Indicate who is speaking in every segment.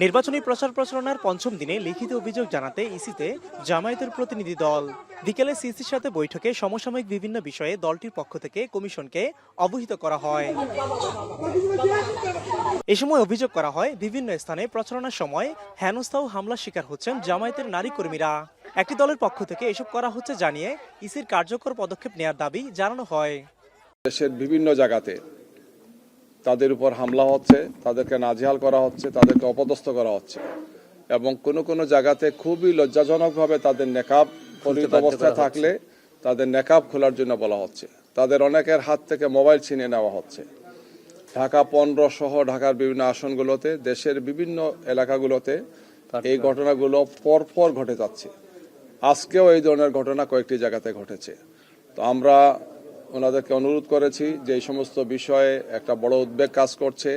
Speaker 1: নির্বাচনী প্রচার প্রচারণার পঞ্চম দিনে লিখিত অভিযোগ জানাতে ইসিতে জামায়াতের প্রতিনিধি দল। বিকেলে সিসির সাথে বৈঠকে সমসাময়িক বিভিন্ন বিষয়ে দলটির পক্ষ থেকে কমিশনকে অবহিত করা হয়। এ সময় অভিযোগ করা হয়, বিভিন্ন স্থানে প্রচারণার সময় হেনস্থা ও হামলার শিকার হচ্ছেন জামায়াতের নারী কর্মীরা। একটি দলের পক্ষ থেকে এসব করা হচ্ছে জানিয়ে ইসির কার্যকর পদক্ষেপ নেওয়ার দাবি জানানো হয়।
Speaker 2: দেশের বিভিন্ন জায়গাতে তাদের উপর হামলা হচ্ছে, তাদেরকে নাজেহাল করা হচ্ছে, তাদেরকে অপদস্থ করা হচ্ছে এবং কোনো কোনো জায়গাতে খুবই লজ্জাজনকভাবে তাদের নেকাব পরিহিত অবস্থায় থাকলে তাদের নেকাব খোলার জন্য বলা হচ্ছে। তাদের অনেকের হাত থেকে মোবাইল ছিনিয়ে নেওয়া হচ্ছে। ঢাকা 15 সহ ঢাকার বিভিন্ন আসনগুলোতে, দেশের বিভিন্ন এলাকাগুলোতে এই ঘটনাগুলো পরপর ঘটে যাচ্ছে। আজকেও এই ধরনের ঘটনা কয়েকটি জায়গাতে ঘটেছে। তো আমরা ওনাদেরকে অনুরোধ করেছি যে এই সমস্ত বিষয়ে একটা বড় উদ্বেগ কাজ করছে।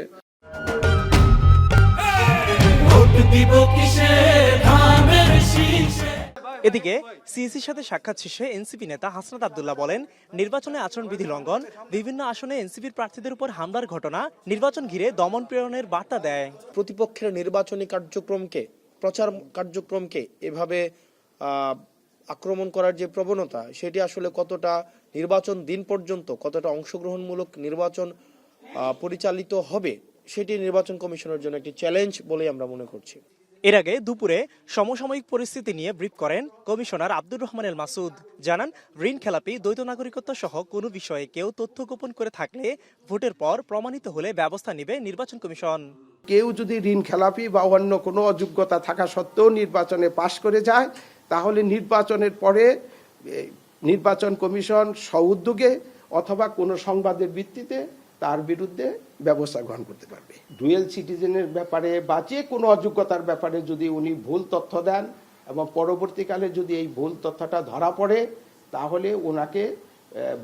Speaker 1: এদিকে সিইসির সাথে সাক্ষাৎ শেষে এনসিপি নেতা হাসনাত আব্দুল্লাহ বলেন, নির্বাচনে আচরণবিধি লঙ্ঘন, বিভিন্ন আসনে এনসিপির প্রার্থীদের উপর হামলার ঘটনা নির্বাচন ঘিরে দমন প্রেরণের বার্তা দেয়।
Speaker 3: প্রতিপক্ষের নির্বাচনী কার্যক্রমকে, প্রচার কার্যক্রমকে এভাবে আক্রমণ করার যে প্রবণতা, সেটি আসলে কতটা নির্বাচন দিন পর্যন্ত কতটা অংশগ্রহণমূলক নির্বাচন পরিচালিত হবে, সেটি নির্বাচন কমিশনের জন্য একটি চ্যালেঞ্জ বলে আমরা মনে করছি।
Speaker 1: এর আগে দুপুরে সমসাময়িক পরিস্থিতি নিয়ে ব্রিফ করেন কমিশনার আব্দুর রহমান এল মাসুদ। জানান, ঋণ খেলাপি, দ্বৈত নাগরিকত্ব সহ কোনো বিষয়ে কেউ তথ্য গোপন করে থাকলে ভোটের পর প্রমাণিত হলে ব্যবস্থা নেবে নির্বাচন কমিশন।
Speaker 4: কেউ যদি ঋণ খেলাপি বা অন্য কোনো অযোগ্যতা থাকা সত্ত্বেও নির্বাচনে পাশ করে যায়, তাহলে নির্বাচনের পরে নির্বাচন কমিশন স্বউদ্যোগে অথবা কোনো সংবাদের ভিত্তিতে তার বিরুদ্ধে ব্যবস্থা গ্রহণ করতে পারবে। ডুয়েল সিটিজেনের ব্যাপারে বা যে কোনো অযোগ্যতার ব্যাপারে যদি উনি ভুল তথ্য দেন এবং পরবর্তীকালে যদি এই ভুল তথ্যটা ধরা পড়ে, তাহলে ওনাকে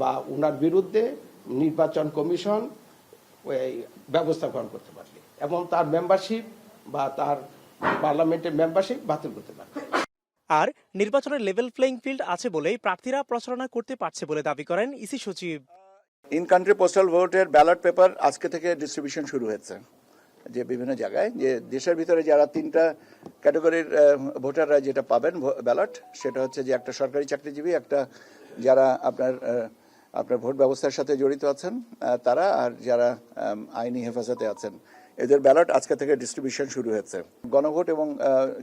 Speaker 4: বা ওনার বিরুদ্ধে নির্বাচন কমিশন ব্যবস্থা গ্রহণ করতে পারবে এবং তার মেম্বারশিপ বা তার পার্লামেন্টের মেম্বারশিপ বাতিল করতে পারবে।
Speaker 1: আর নির্বাচনের লেভেল প্লেইং ফিল্ড আছে বলেই প্রার্থীরা প্রচারণা করতে পারছে বলে দাবি করেন ইসি সচিব।
Speaker 5: ইন কান্ট্রি পোস্টাল ভোটের ব্যালট পেপার আজকে থেকে ডিস্ট্রিবিউশন শুরু হয়েছে, যে বিভিন্ন জায়গায়, যে দেশের ভিতরে যারা 3টা ক্যাটাগরির ভোটাররা যেটা পাবেন ব্যালট, সেটা হচ্ছে যে একটা সরকারি চাকরিজীবী, একটা যারা আপনার ভোট ব্যবস্থার সাথে জড়িত আছেন তারা, আর যারা আইনি হেফাজতে আছেন, এদের ব্যালট আজকে থেকে ডিস্ট্রিবিউশন শুরু হয়েছে। গণভোট এবং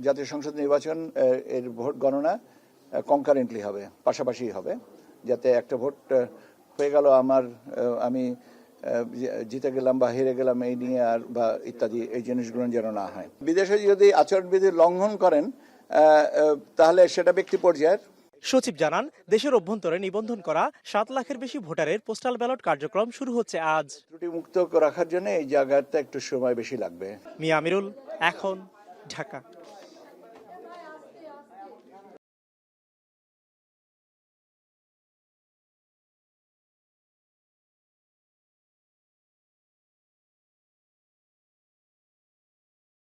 Speaker 5: জাতীয় সংসদ নির্বাচন এর ভোট গণনা কনকারেন্টলি হবে, পাশাপাশি হবে, যাতে একটা ভোট হয়ে গেল আমি জিতে গেলাম বা হেরে গেলাম এই নিয়ে আর বা ইত্যাদি এই জিনিসগুলো যেন না হয়। বিদেশে যদি আচরণবিধি লঙ্ঘন করেন তাহলে সেটা ব্যক্তি পর্যায়ের।
Speaker 1: সচিব জানান, দেশের অভ্যন্তরে নিবন্ধন করা 7 লাখের বেশি ভোটারের পোস্টাল ব্যালট কার্যক্রম শুরু হচ্ছে আজ।
Speaker 5: ত্রুটিমুক্ত রাখার জন্য এই জায়গাটা একটু সময় বেশি লাগবে।
Speaker 1: মিয়া আমিরুল, এখন, ঢাকা।